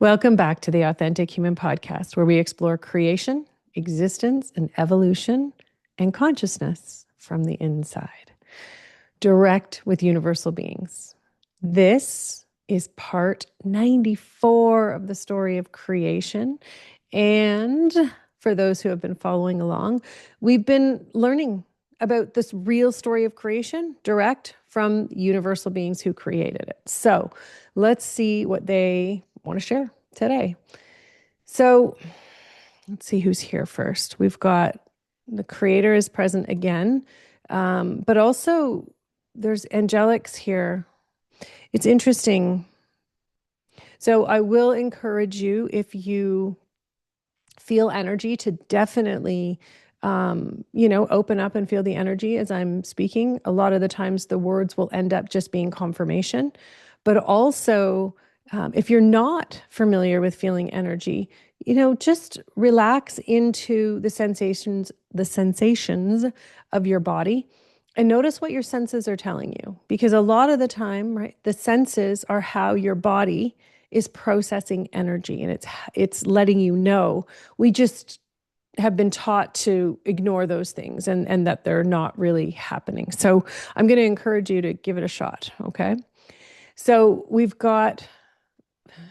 Welcome back to the Authentic Human Podcast, where we explore creation, existence, and evolution and consciousness from the inside. Direct with universal beings. This is part 94 of the story of creation. And for those who have been following along, we've been learning about this real story of creation direct from universal beings who created it. So let's see what they want to share today. So let's see who's here first. We've got the creator is present again, but also there's Angelics here. It's interesting. So I will encourage you, if you feel energy, to definitely open up and feel the energy as I'm speaking. A lot of the times the words will end up just being confirmation, but also if you're not familiar with feeling energy, just relax into the sensations of your body and notice what your senses are telling you. Because a lot of the time, right, the senses are how your body is processing energy, and it's letting you know. We just have been taught to ignore those things and that they're not really happening. So I'm going to encourage you to give it a shot. Okay. So we've got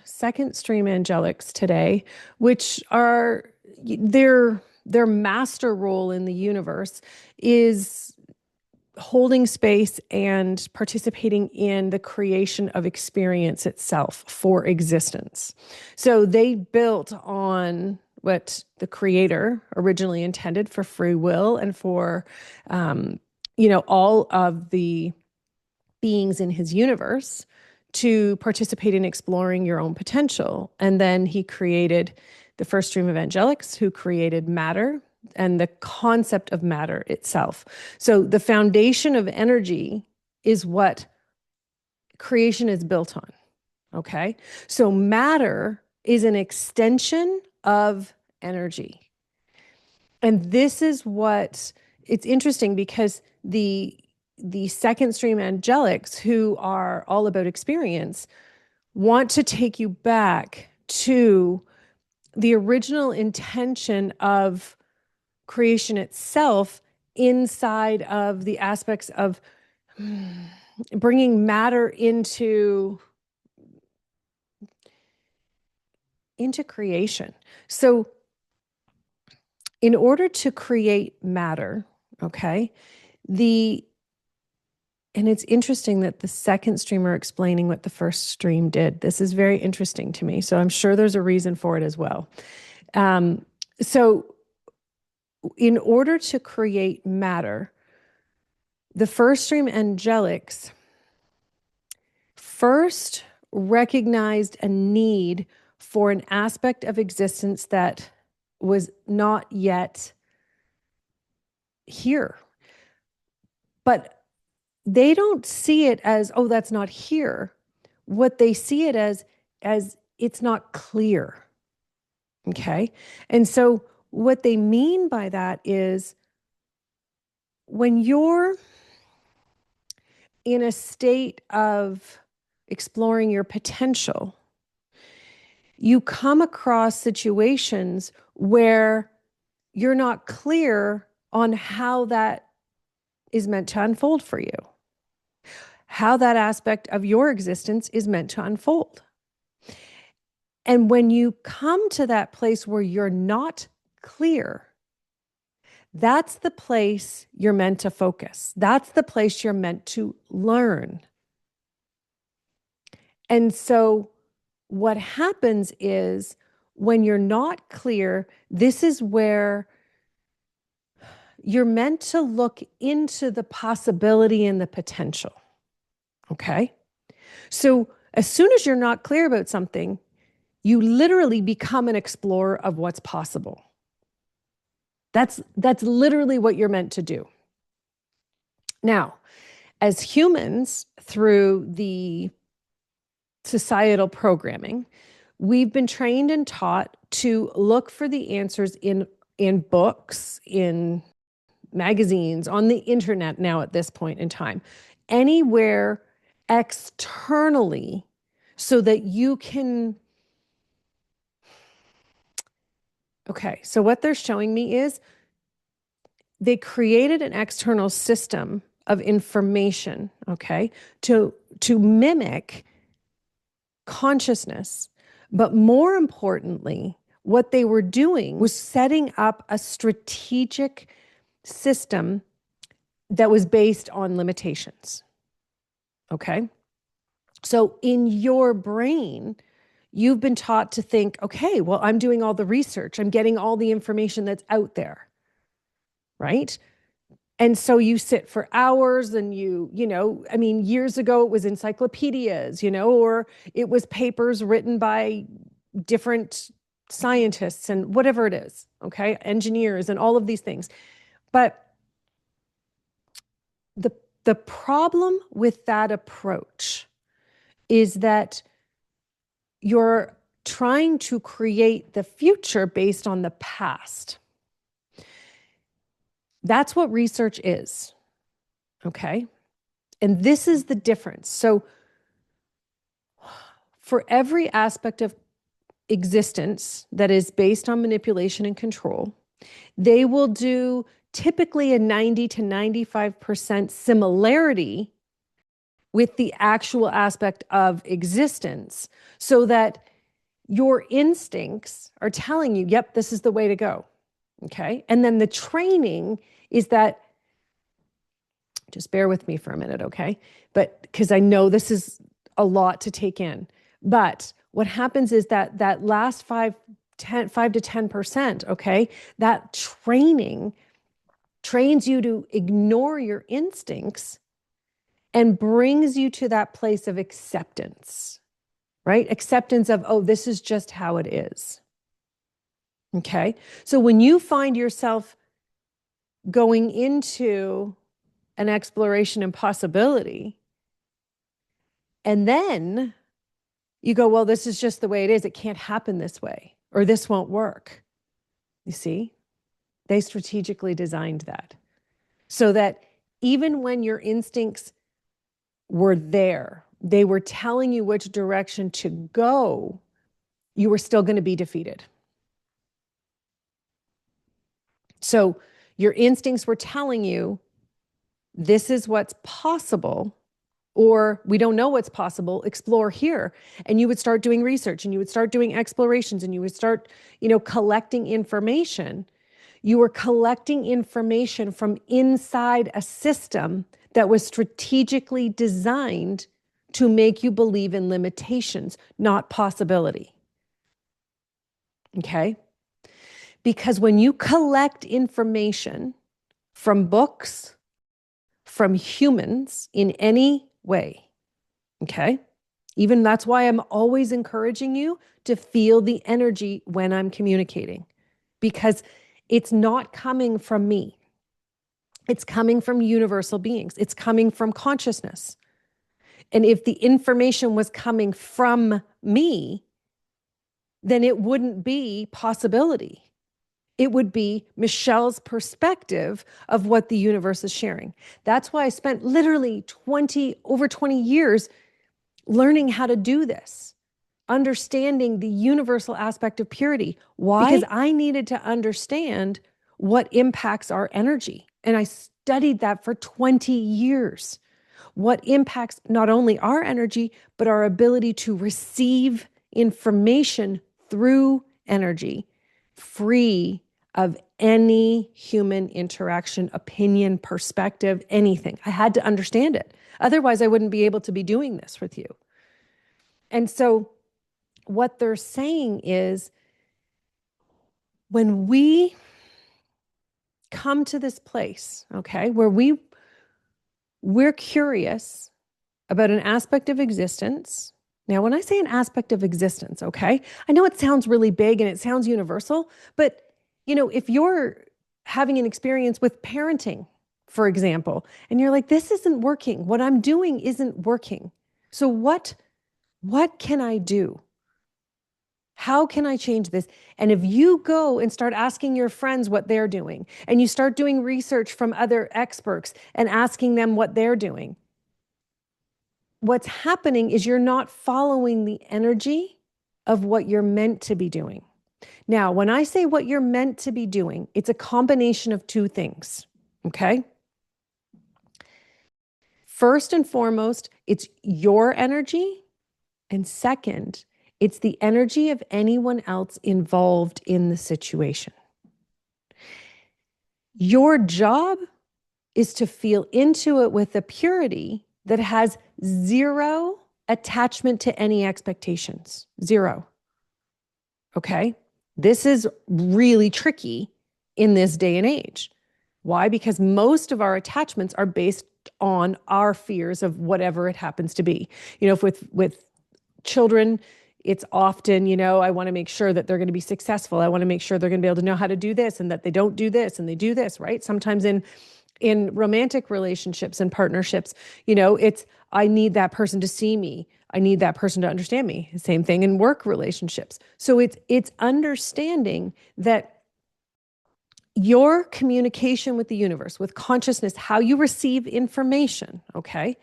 second stream angelics today, which are their master role in the universe is holding space and participating in the creation of experience itself for existence. So they built on what the creator originally intended for free will and for, all of the beings in his universe to participate in exploring your own potential. And then he created the first stream of angelics, who created matter and the concept of matter itself. So the foundation of energy is what creation is built on. Okay. So matter is an extension of energy. And this is what it's interesting, because the second stream angelics, who are all about experience, want to take you back to the original intention of creation itself, inside of the aspects of bringing matter into creation. So in order to create matter, okay, and it's interesting that the second stream are explaining what the first stream did. This is very interesting to me. So I'm sure there's a reason for it as well. So in order to create matter, the first stream angelics first recognized a need for an aspect of existence that was not yet here. But they don't see it as, oh, that's not here. What they see it as it's not clear. Okay. And so what they mean by that is, when you're in a state of exploring your potential, you come across situations where you're not clear on how that is meant to unfold for you, how that aspect of your existence is meant to unfold. And when you come to that place where you're not clear, that's the place you're meant to focus. That's the place you're meant to learn. And so what happens is, when you're not clear, this is where you're meant to look into the possibility and the potential. Okay? So as soon as you're not clear about something, you literally become an explorer of what's possible. That's literally what you're meant to do. Now, as humans, through the societal programming, we've been trained and taught to look for the answers in books, in magazines, on the internet now at this point in time, anywhere externally, so that you can Okay, so what they're showing me is they created an external system of information, okay, to mimic consciousness. But more importantly, what they were doing was setting up a strategic system that was based on limitations. Okay. So in your brain, you've been taught to think, okay, well, I'm doing all the research, I'm getting all the information that's out there. Right. And so you sit for hours and I mean, years ago it was encyclopedias, or it was papers written by different scientists and whatever it is, okay, engineers and all of these things. But the problem with that approach is that you're trying to create the future based on the past. That's what research is, okay? And this is the difference. So for every aspect of existence that is based on manipulation and control, they will do typically a 90 to 95% similarity with the actual aspect of existence, so that your instincts are telling you, yep, this is the way to go. Okay. And then the training is that, just bear with me for a minute, okay? But because I know this is a lot to take in. But what happens is that last 5 to 10%, okay, that training trains you to ignore your instincts and brings you to that place of acceptance, right? Acceptance of, oh, this is just how it is. Okay. So when you find yourself going into an exploration and possibility, and then you go, well, this is just the way it is. It can't happen this way, or this won't work. You see, they strategically designed that so that even when your instincts were there, they were telling you which direction to go, you were still going to be defeated. So your instincts were telling you, this is what's possible, or we don't know what's possible, explore here. And you would start doing research and you would start doing explorations and you would start, collecting information. You were collecting information from inside a system that was strategically designed to make you believe in limitations, not possibility. Okay? Because when you collect information from books, from humans in any way, okay? Even that's why I'm always encouraging you to feel the energy when I'm communicating, because it's not coming from me. It's coming from universal beings. It's coming from consciousness. And if the information was coming from me, then it wouldn't be possibility. It would be Michelle's perspective of what the universe is sharing. That's why I spent literally over 20 years learning how to do this, understanding the universal aspect of purity. Why? Because I needed to understand what impacts our energy. And I studied that for 20 years. What impacts not only our energy, but our ability to receive information through energy, free of any human interaction, opinion, perspective, anything. I had to understand it. Otherwise, I wouldn't be able to be doing this with you. And so what they're saying is, when we come to this place, okay, where we're curious about an aspect of existence. Now, when I say an aspect of existence, okay, I know it sounds really big and it sounds universal, but if you're having an experience with parenting, for example, and you're like, this isn't working, what I'm doing isn't working. So what can I do? How can I change this? And if you go and start asking your friends what they're doing, and you start doing research from other experts and asking them what they're doing, what's happening is you're not following the energy of what you're meant to be doing. Now, when I say what you're meant to be doing, it's a combination of two things, okay? First and foremost, it's your energy. And second, it's the energy of anyone else involved in the situation. Your job is to feel into it with a purity that has zero attachment to any expectations. Zero. Okay? This is really tricky in this day and age. Why? Because most of our attachments are based on our fears of whatever it happens to be. If with children, it's often, I want to make sure that they're going to be successful. I want to make sure they're going to be able to know how to do this and that they don't do this and they do this, right? Sometimes in romantic relationships and partnerships, it's I need that person to see me. I need that person to understand me. Same thing in work relationships. So it's understanding that your communication with the universe, with consciousness, how you receive information, okay,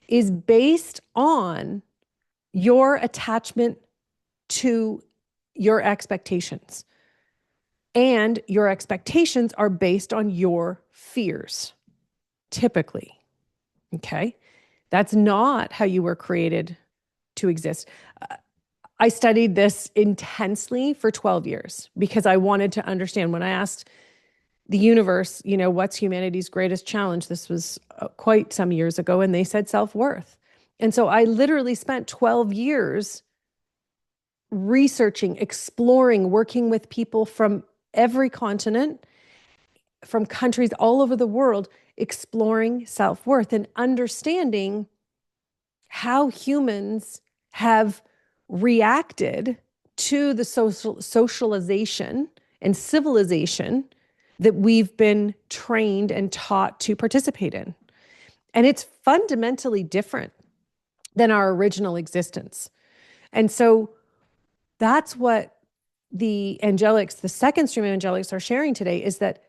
is based on your attachment to your expectations. And your expectations are based on your fears, typically. Okay? That's not how you were created to exist. I studied this intensely for 12 years because I wanted to understand. When I asked the universe, what's humanity's greatest challenge? This was quite some years ago, and they said self-worth. And so I literally spent 12 years researching, exploring, working with people from every continent, from countries all over the world, exploring self-worth and understanding how humans have reacted to the socialization and civilization that we've been trained and taught to participate in. And it's fundamentally different than our original existence. And so that's what the angelics, the second stream of angelics, are sharing today, is that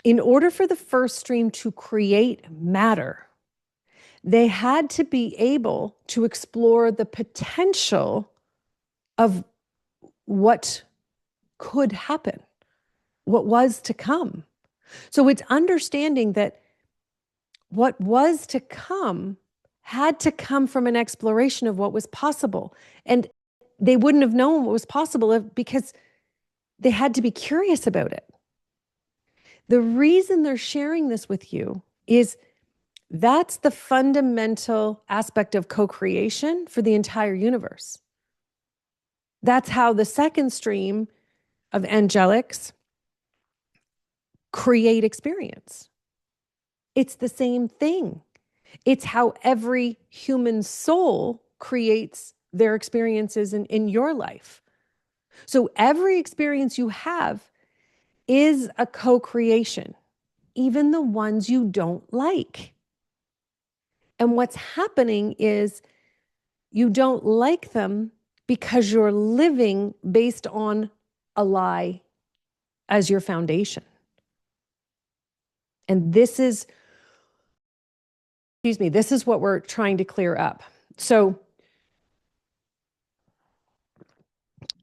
in order for the first stream to create matter, they had to be able to explore the potential of what could happen, what was to come. So it's understanding that what was to come had to come from an exploration of what was possible. And they wouldn't have known what was possible because they had to be curious about it. The reason they're sharing this with you is that's the fundamental aspect of co-creation for the entire universe. That's how the second stream of angelics create experience. It's the same thing. It's how every human soul creates their experiences in your life. So every experience you have is a co-creation, even the ones you don't like. And what's happening is you don't like them because you're living based on a lie as your foundation. And this is what we're trying to clear up. So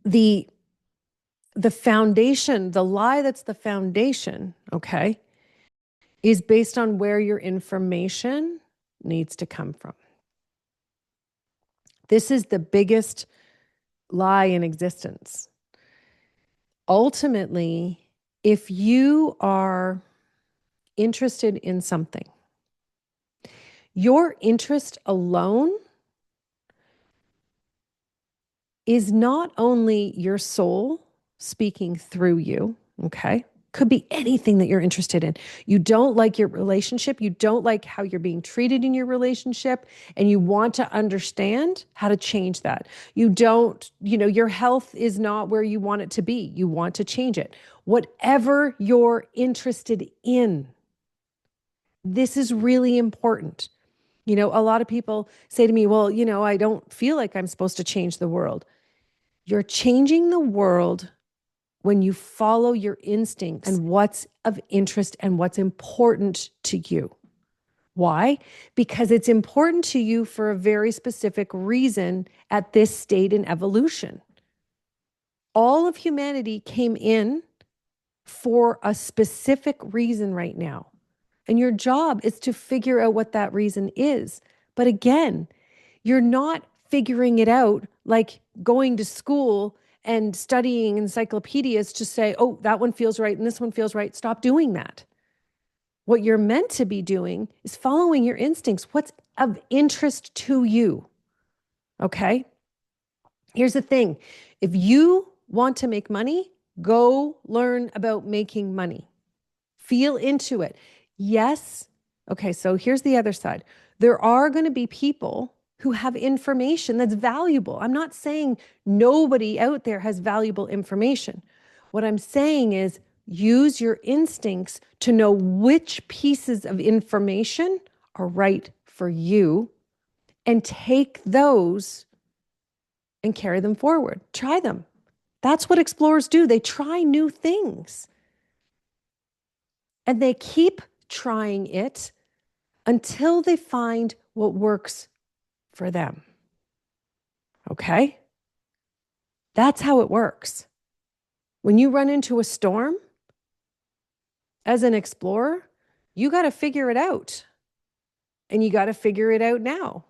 the foundation, the lie that's the foundation, okay, is based on where your information needs to come from. This is the biggest lie in existence. Ultimately, if you are interested in something, your interest alone is not only your soul speaking through you, okay? Could be anything that you're interested in. You don't like your relationship. You don't like how you're being treated in your relationship, and you want to understand how to change that. You don't, your health is not where you want it to be. You want to change it. Whatever you're interested in, this is really important. A lot of people say to me, well, I don't feel like I'm supposed to change the world. You're changing the world when you follow your instincts and what's of interest and what's important to you. Why? Because it's important to you for a very specific reason at this state in evolution. All of humanity came in for a specific reason right now. And your job is to figure out what that reason is. But again, you're not figuring it out like going to school and studying encyclopedias to say, oh, that one feels right and this one feels right. Stop doing that. What you're meant to be doing is following your instincts. What's of interest to you? Okay? Here's the thing. If you want to make money, go learn about making money. Feel into it. Yes. Okay, so here's the other side. There are going to be people who have information that's valuable. I'm not saying nobody out there has valuable information. What I'm saying is use your instincts to know which pieces of information are right for you and take those and carry them forward. Try them. That's what explorers do. They try new things and they keep trying it until they find what works for them. Okay? That's how it works. When you run into a storm as an explorer, you got to figure it out. And you got to figure it out now.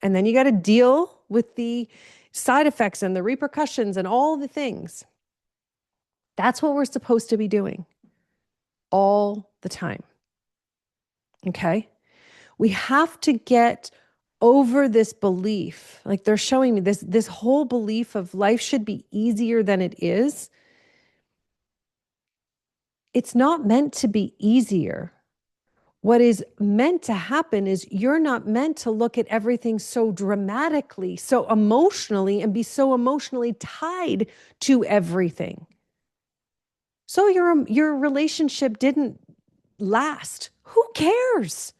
And then you got to deal with the side effects and the repercussions and all the things. That's what we're supposed to be doing all the time. Okay? We have to get over this belief. Like they're showing me this whole belief of life should be easier than it is. It's not meant to be easier. What is meant to happen is you're not meant to look at everything so dramatically, so emotionally, and be so emotionally tied to everything. So your relationship didn't last. Who cares?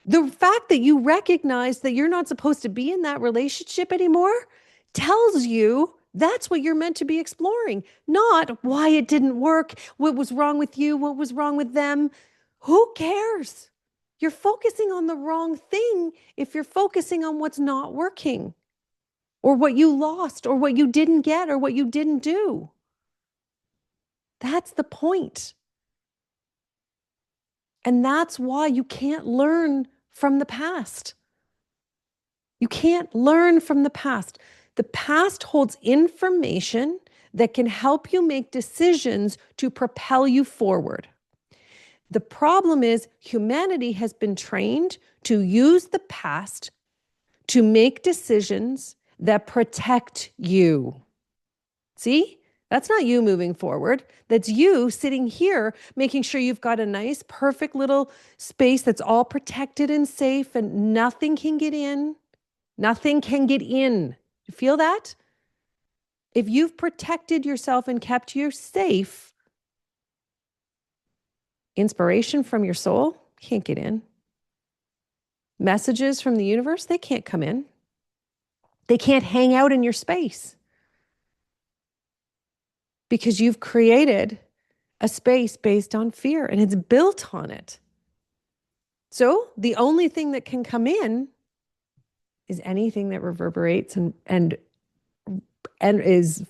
The fact that you recognize that you're not supposed to be in that relationship anymore tells you that's what you're meant to be exploring, not why it didn't work, what was wrong with you, what was wrong with them. Who cares? You're focusing on the wrong thing if you're focusing on what's not working or what you lost or what you didn't get or what you didn't do. That's the point. And that's why you can't learn from the past. You can't learn from the past. The past holds information that can help you make decisions to propel you forward. The problem is humanity has been trained to use the past to make decisions that protect you. See? That's not you moving forward. That's you sitting here making sure you've got a nice, perfect little space that's all protected and safe and nothing can get in. Nothing can get in. You feel that? If you've protected yourself and kept you safe, inspiration from your soul can't get in. Messages from the universe, they can't come in. They can't hang out in your space because you've created a space based on fear and it's built on it. So the only thing that can come in is anything that reverberates and is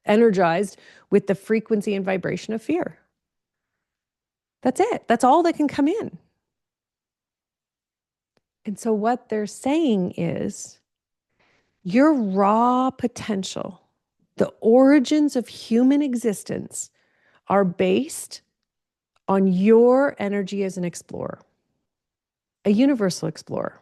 energized with the frequency and vibration of fear. That's it. That's all that can come in. And so what they're saying is your raw potential, the origins of human existence are based on your energy as an explorer, a universal explorer.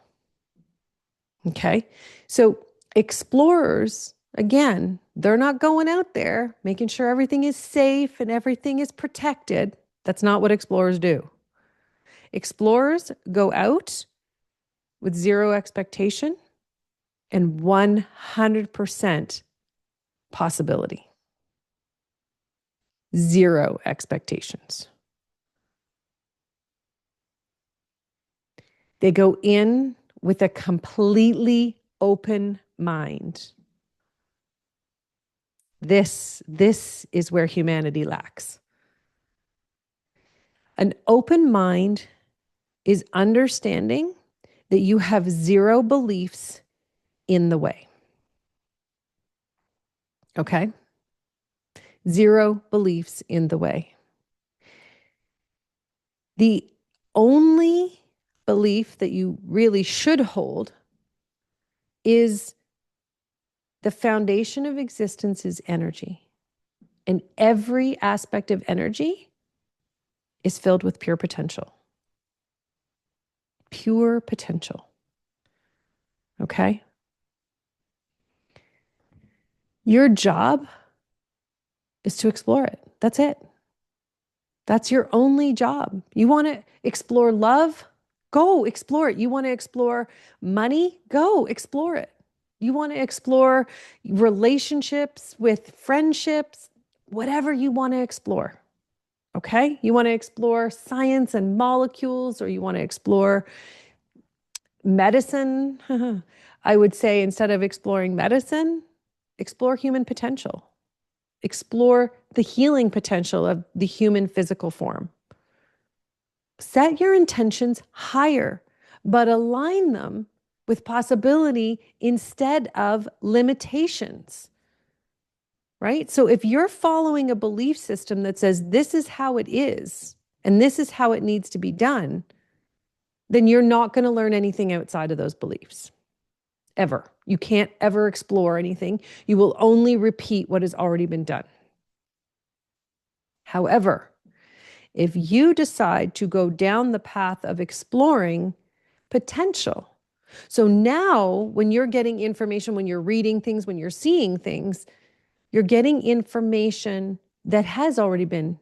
Okay. So explorers, again, they're not going out there making sure everything is safe and everything is protected. That's not what explorers do. Explorers go out with zero expectation and 100% possibility. Zero expectations. They go in with a completely open mind. This is where humanity lacks. An open mind is understanding that you have zero beliefs in the way. Okay? 0 beliefs in the way. The only belief that you really should hold is the foundation of existence is energy. And every aspect of energy is filled with pure potential. Pure potential. Okay? Your job is to explore it. That's it. That's your only job. You want to explore love? Go explore it. You want to explore money? Go explore it. You want to explore relationships with friendships? Whatever you want to explore. Okay? You want to explore science and molecules, or you want to explore medicine? I would say instead of exploring medicine, explore human potential. Explore the healing potential of the human physical form. Set your intentions higher, but align them with possibility instead of limitations. Right? So if you're following a belief system that says this is how it is and this is how it needs to be done, then you're not going to learn anything outside of those beliefs. Ever. You can't ever explore anything. You will only repeat what has already been done. However, if you decide to go down the path of exploring potential, so now when you're getting information, when you're reading things, when you're seeing things, you're getting information that has already been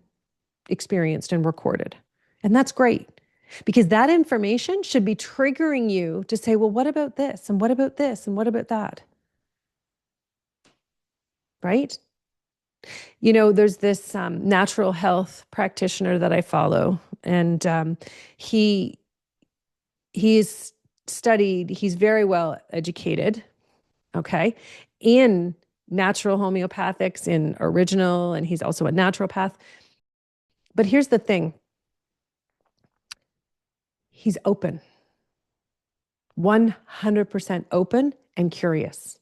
experienced and recorded. And that's great because that information should be triggering you to say, well, what about this? And what about this? And what about that? Right? You know, there's this natural health practitioner that I follow, and he's studied, he's very well educated, okay, in natural homeopathics, in original, and he's also a naturopath. But here's the thing. He's open, 100% open and curious.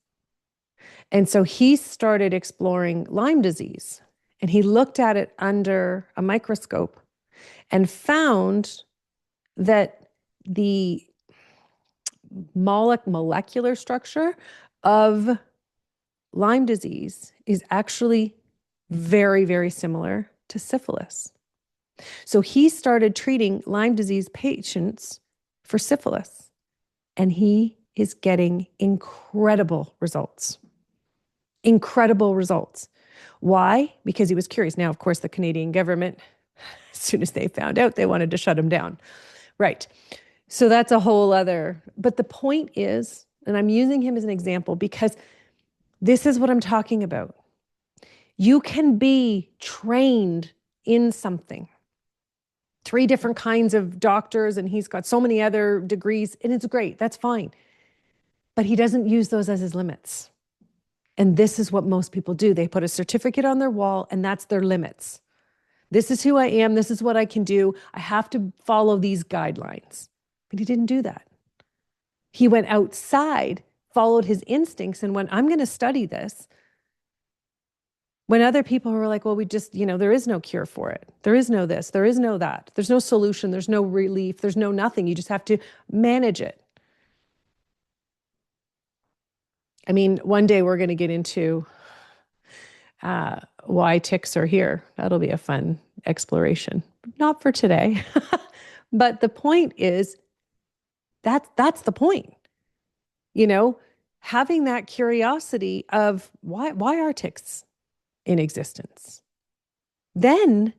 And so he started exploring Lyme disease, and he looked at it under a microscope and found that the molecular structure of Lyme disease is actually very, very similar to syphilis. So he started treating Lyme disease patients for syphilis, and he is getting incredible results. Incredible results. Why? Because he was curious. Now, of course, the Canadian government, as soon as they found out, they wanted to shut him down. Right. So that's a whole other, but the point is, and I'm using him as an example because this is what I'm talking about. You can be trained in something. 3 different kinds of doctors, and he's got so many other degrees, and it's great. That's fine. But he doesn't use those as his limits. And this is what most people do. They put a certificate on their wall, and that's their limits. This is who I am. This is what I can do. I have to follow these guidelines. But he didn't do that. He went outside, followed his instincts, and went, I'm going to study this. When other people were like, well, we just, there is no cure for it. There is no this. There is no that. There's no solution. There's no relief. There's no nothing. You just have to manage it. I mean, one day we're going to get into why ticks are here. That'll be a fun exploration. Not for today. But the point is, that's the point. Having that curiosity of why are ticks in existence? Then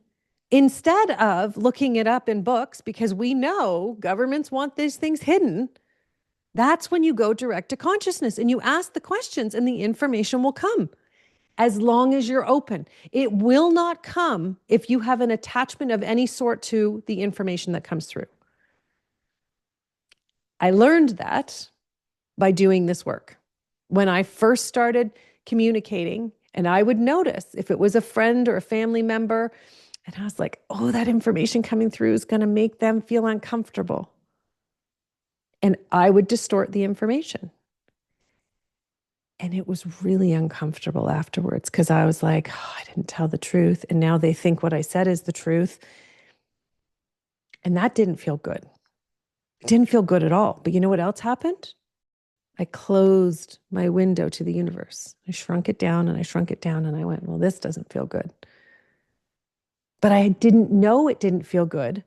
instead of looking it up in books, because we know governments want these things hidden, that's when you go direct to consciousness and you ask the questions and the information will come. As long as you're open. It will not come if you have an attachment of any sort to the information that comes through. I learned that by doing this work. When I first started communicating, and I would notice if it was a friend or a family member, and I was like, oh, that information coming through is going to make them feel uncomfortable. And I would distort the information. And it was really uncomfortable afterwards because I was like, oh, I didn't tell the truth. And now they think what I said is the truth. And that didn't feel good. It didn't feel good at all. But you know what else happened? I closed my window to the universe. I shrunk it down and I shrunk it down. And I went, well, this doesn't feel good. But I didn't know it didn't feel good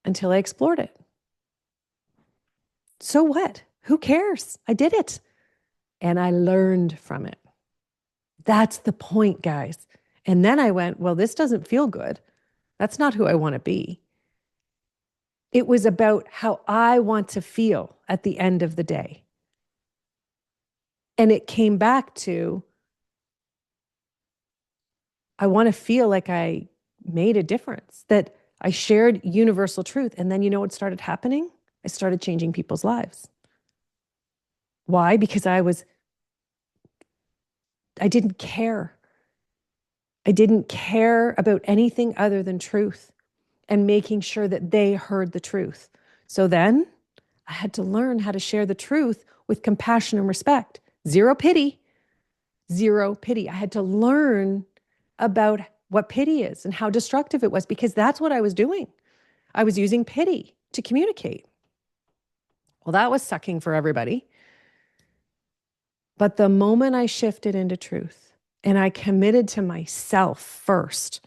until I explored it. So what? Who cares? I did it. And I learned from it. That's the point, guys. And then I went, well, this doesn't feel good. That's not who I want to be. It was about how I want to feel at the end of the day. And it came back to, I want to feel like I made a difference, that I shared universal truth. And then you know what started happening? I started changing people's lives. Why? Because I didn't care. I didn't care about anything other than truth and making sure that they heard the truth. So then I had to learn how to share the truth with compassion and respect. Zero pity, zero pity. I had to learn about what pity is and how destructive it was, because that's what I was doing. I was using pity to communicate. Well, that was sucking for everybody. But the moment I shifted into truth and I committed to myself first,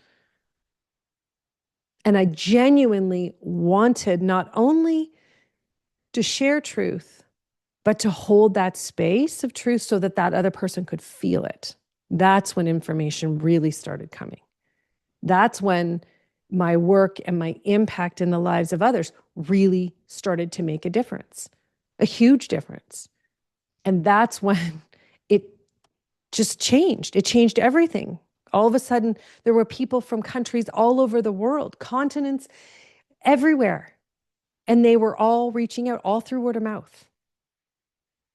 and I genuinely wanted not only to share truth, but to hold that space of truth so that that other person could feel it. That's when information really started coming. That's when my work and my impact in the lives of others really started to make a difference, a huge difference. And that's when it just changed. It changed everything. All of a sudden, there were people from countries all over the world, continents everywhere. And they were all reaching out, all through word of mouth.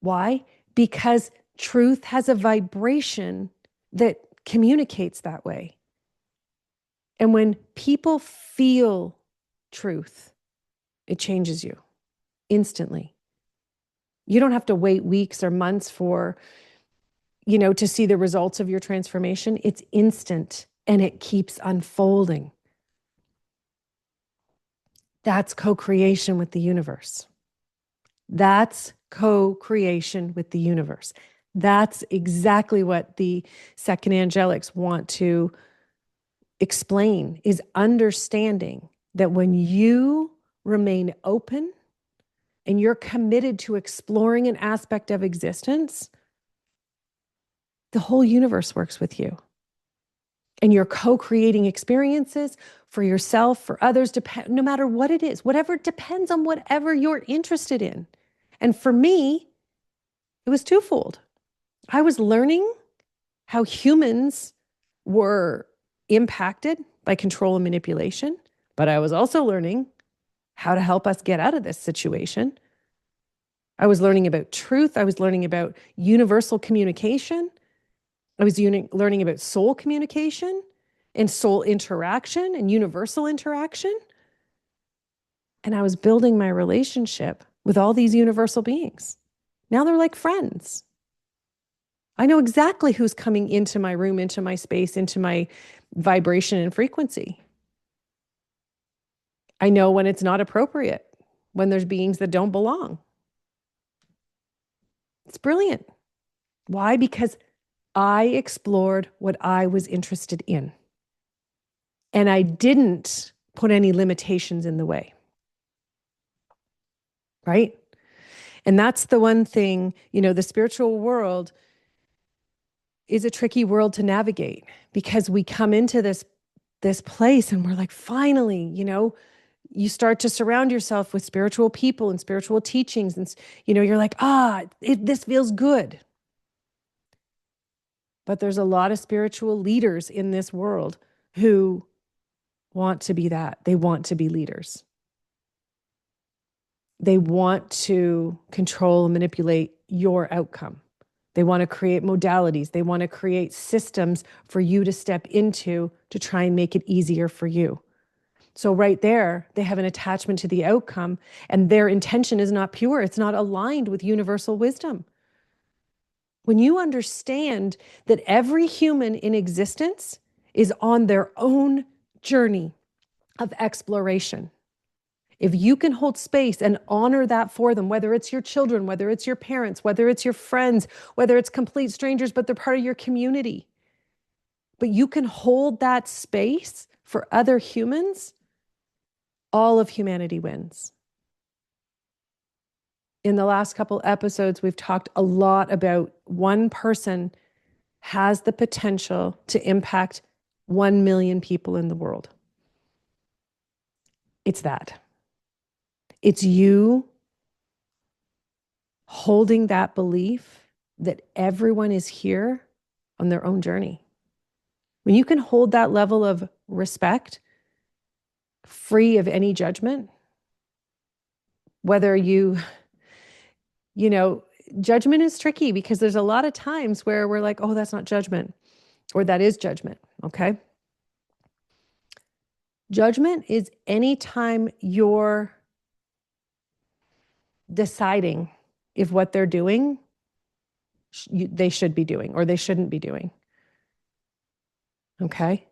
Why? Because truth has a vibration that communicates that way. And when people feel truth, it changes you instantly. You don't have to wait weeks or months for, to see the results of your transformation. It's instant and it keeps unfolding. That's co-creation with the universe. That's co-creation with the universe. That's exactly what the second angelics want to explain, is understanding that when you remain open and you're committed to exploring an aspect of existence, the whole universe works with you. And you're co-creating experiences for yourself, for others, no matter what it is, whatever depends on whatever you're interested in. And for me, it was twofold. I was learning how humans were impacted by control and manipulation, but I was also learning how to help us get out of this situation. I was learning about truth. I was learning about universal communication. I was learning about soul communication and soul interaction and universal interaction. And I was building my relationship with all these universal beings. Now they're like friends. I know exactly who's coming into my room, into my space, into my vibration and frequency. I know when it's not appropriate, when there's beings that don't belong. It's brilliant. Why? Because I explored what I was interested in. And I didn't put any limitations in the way. Right? And that's the one thing, the spiritual world is a tricky world to navigate, because we come into this place and we're like, finally, you start to surround yourself with spiritual people and spiritual teachings. And, you're like, this feels good. But there's a lot of spiritual leaders in this world who want to be that. They want to be leaders. They want to control and manipulate your outcome. They want to create modalities. They want to create systems for you to step into to try and make it easier for you. So right there, they have an attachment to the outcome, and their intention is not pure. It's not aligned with universal wisdom. When you understand that every human in existence is on their own journey of exploration, if you can hold space and honor that for them, whether it's your children, whether it's your parents, whether it's your friends, whether it's complete strangers, but they're part of your community, but you can hold that space for other humans, all of humanity wins. In the last couple episodes, we've talked a lot about one person has the potential to impact 1 million people in the world. It's that. It's you holding that belief that everyone is here on their own journey. When you can hold that level of respect, free of any judgment, whether judgment is tricky because there's a lot of times where we're like, oh, that's not judgment, or that is judgment, okay? Judgment is anytime you're deciding if what they're doing, they should be doing or they shouldn't be doing, okay?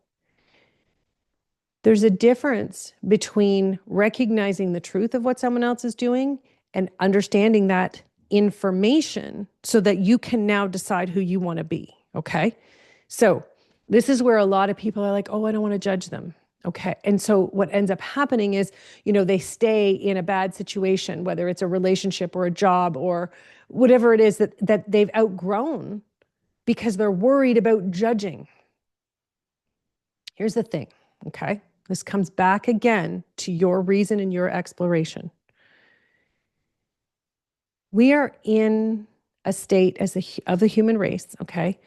There's a difference between recognizing the truth of what someone else is doing and understanding that information so that you can now decide who you want to be, okay? So this is where a lot of people are like, oh, I don't want to judge them, okay? And so what ends up happening is, they stay in a bad situation, whether it's a relationship or a job or whatever it is that they've outgrown because they're worried about judging. Here's the thing, okay? This comes back again to your reason and your exploration. We are in a state of the human race, okay,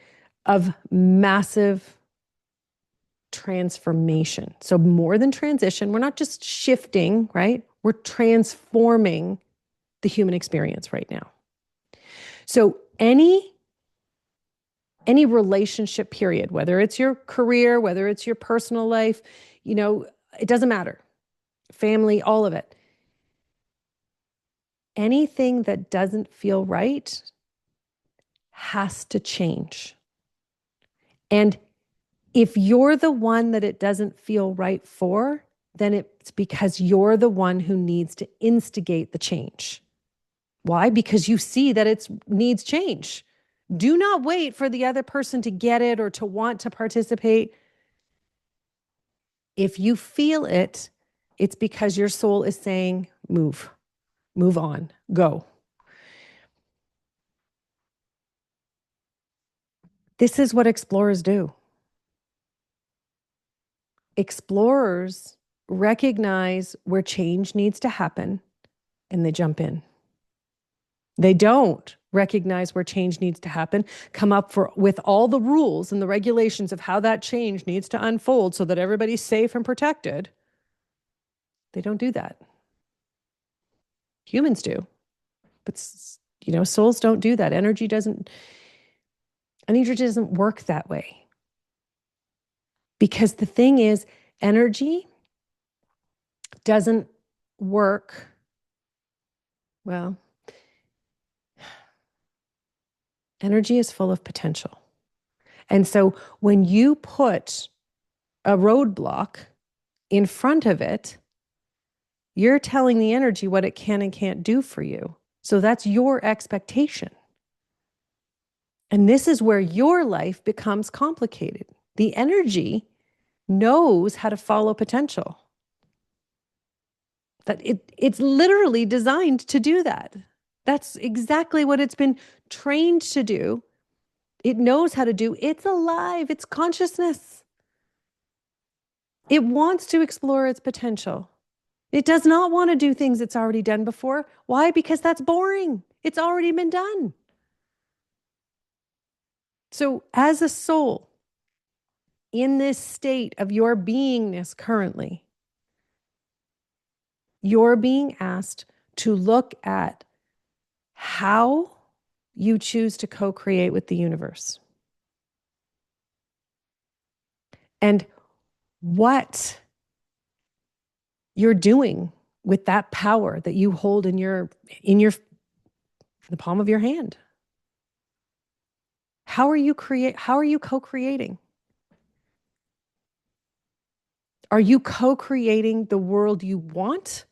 of massive transformation. So more than transition, we're not just shifting, right? We're transforming the human experience right now. So any relationship period, whether it's your career, whether it's your personal life, it doesn't matter. Family, all of it. Anything that doesn't feel right has to change. And if you're the one that it doesn't feel right for, then it's because you're the one who needs to instigate the change. Why? Because you see that it needs change. Do not wait for the other person to get it or to want to participate. If you feel it, it's because your soul is saying, move on, go. This is what explorers do. Explorers recognize where change needs to happen and they jump in. They don't recognize where change needs to happen, come up with all the rules and the regulations of how that change needs to unfold so that everybody's safe and protected. They don't do that. Humans do. But, souls don't do that. Energy doesn't work that way. Because the thing is, energy doesn't work, well, energy is full of potential. And so when you put a roadblock in front of it, you're telling the energy what it can and can't do for you. So that's your expectation. And this is where your life becomes complicated. The energy knows how to follow potential. That it's literally designed to do that. That's exactly what it's been trained to do. It knows how to do. It's alive. It's consciousness. It wants to explore its potential. It does not want to do things it's already done before. Why? Because that's boring. It's already been done. So as a soul, in this state of your beingness currently, you're being asked to look at how you choose to co-create with the universe. And what you're doing with that power that you hold in the palm of your hand. How are you co-creating? Are you co-creating the world you want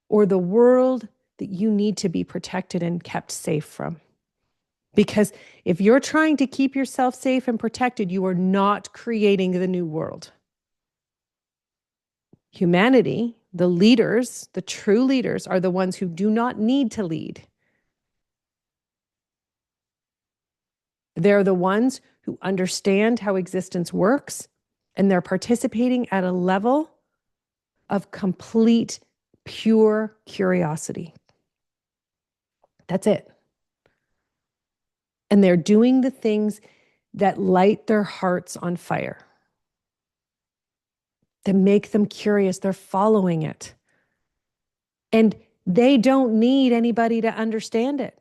or the world that you need to be protected and kept safe from? Because if you're trying to keep yourself safe and protected, you are not creating the new world. Humanity, the leaders, the true leaders, are the ones who do not need to lead. They're the ones who understand how existence works, and they're participating at a level of complete, pure curiosity. That's it. And they're doing the things that light their hearts on fire, that make them curious. They're following it. And they don't need anybody to understand it.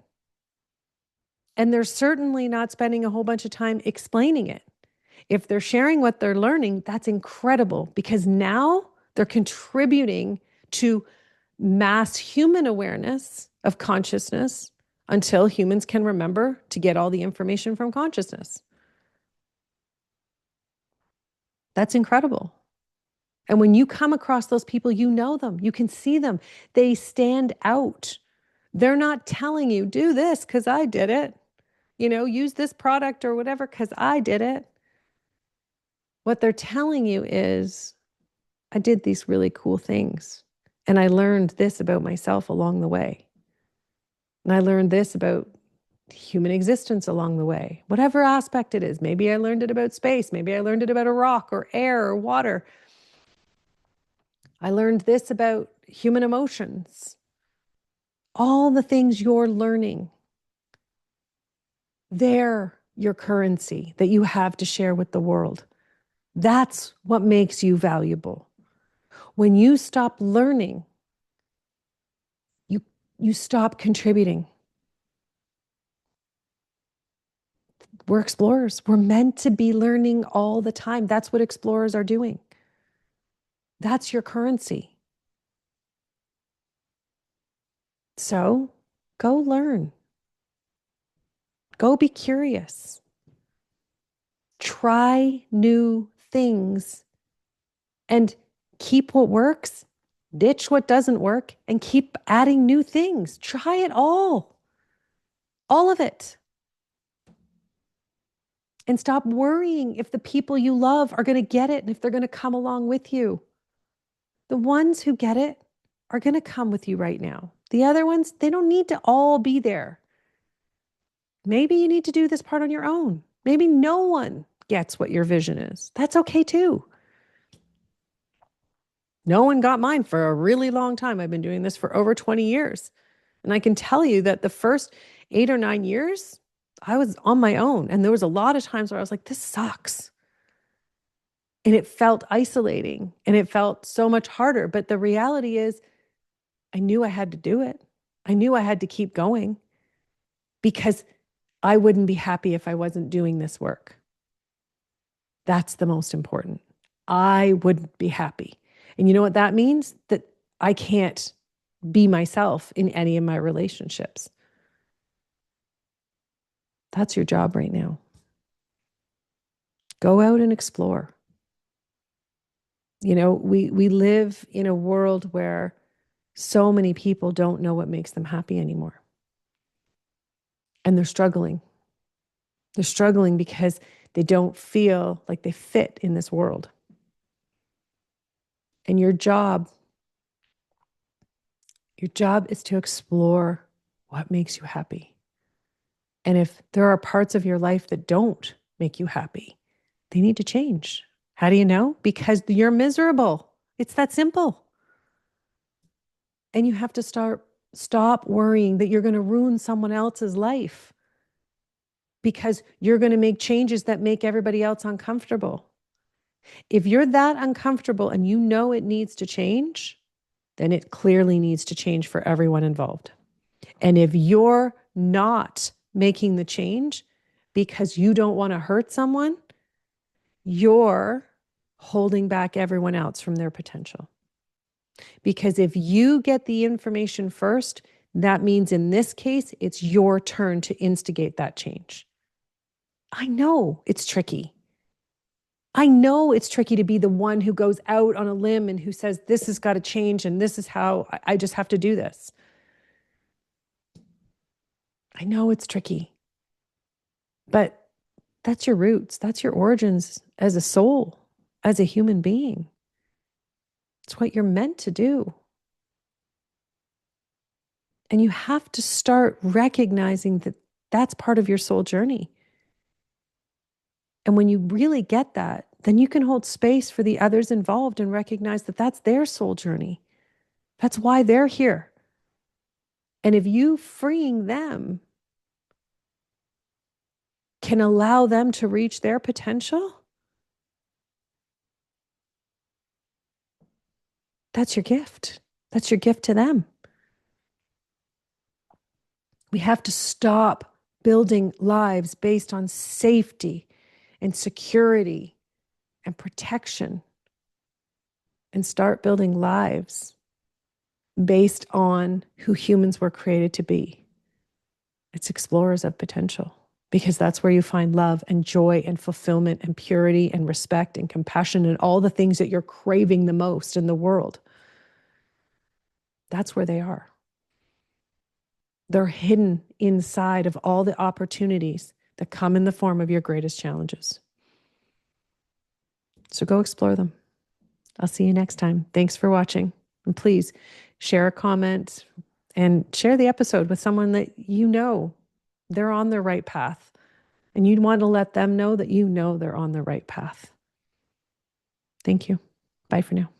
And they're certainly not spending a whole bunch of time explaining it. If they're sharing what they're learning, that's incredible, because now they're contributing to mass human awareness of consciousness until humans can remember to get all the information from consciousness. That's incredible. And when you come across those people, you know them, you can see them. They stand out. They're not telling you, do this because I did it. Use this product or whatever because I did it. What they're telling you is, I did these really cool things. And I learned this about myself along the way. And I learned this about human existence along the way, whatever aspect it is. Maybe I learned it about space. Maybe I learned it about a rock or air or water. I learned this about human emotions. All the things you're learning, they're your currency that you have to share with the world. That's what makes you valuable. When you stop learning, you stop contributing. We're explorers. We're meant to be learning all the time. That's what explorers are doing. That's your currency. So go learn. Go be curious. Try new things and keep what works, ditch what doesn't work, and keep adding new things. Try it all of it. And stop worrying if the people you love are going to get it and if they're going to come along with you. The ones who get it are going to come with you right now. The other ones, they don't need to all be there. Maybe you need to do this part on your own. Maybe no one gets what your vision is. That's okay too. No one got mine for a really long time. I've been doing this for over 20 years. And I can tell you that the first 8 or 9 years, I was on my own. And there was a lot of times where I was like, this sucks. And it felt isolating and it felt so much harder. But the reality is, I knew I had to do it. I knew I had to keep going because I wouldn't be happy if I wasn't doing this work. That's the most important. I wouldn't be happy. And you know what that means? That I can't be myself in any of my relationships. That's your job right now. Go out and explore. We live in a world where so many people don't know what makes them happy anymore. And they're struggling. They're struggling because they don't feel like they fit in this world. And your job is to explore what makes you happy. And if there are parts of your life that don't make you happy, they need to change. How do you know? Because you're miserable. It's that simple. And you have to stop worrying that you're going to ruin someone else's life because you're going to make changes that make everybody else uncomfortable. If you're that uncomfortable and you know it needs to change, then it clearly needs to change for everyone involved. And if you're not making the change because you don't want to hurt someone, you're holding back everyone else from their potential. Because if you get the information first, that means in this case, it's your turn to instigate that change. I know it's tricky. I know it's tricky to be the one who goes out on a limb and who says, this has got to change and this is how I just have to do this. I know it's tricky, but that's your roots. That's your origins as a soul, as a human being. It's what you're meant to do. And you have to start recognizing that that's part of your soul journey. And when you really get that, then you can hold space for the others involved and recognize that that's their soul journey. That's why they're here. And if you freeing them can allow them to reach their potential, that's your gift. That's your gift to them. We have to stop building lives based on safety and security and protection and start building lives based on who humans were created to be. It's explorers of potential, because that's where you find love and joy and fulfillment and purity and respect and compassion and all the things that you're craving the most in the world. That's where they are. They're hidden inside of all the opportunities that come in the form of your greatest challenges. So go explore them. I'll see you next time. Thanks for watching. And please share a comment and share the episode with someone that you know they're on the right path. And you'd want to let them know that you know they're on the right path. Thank you. Bye for now.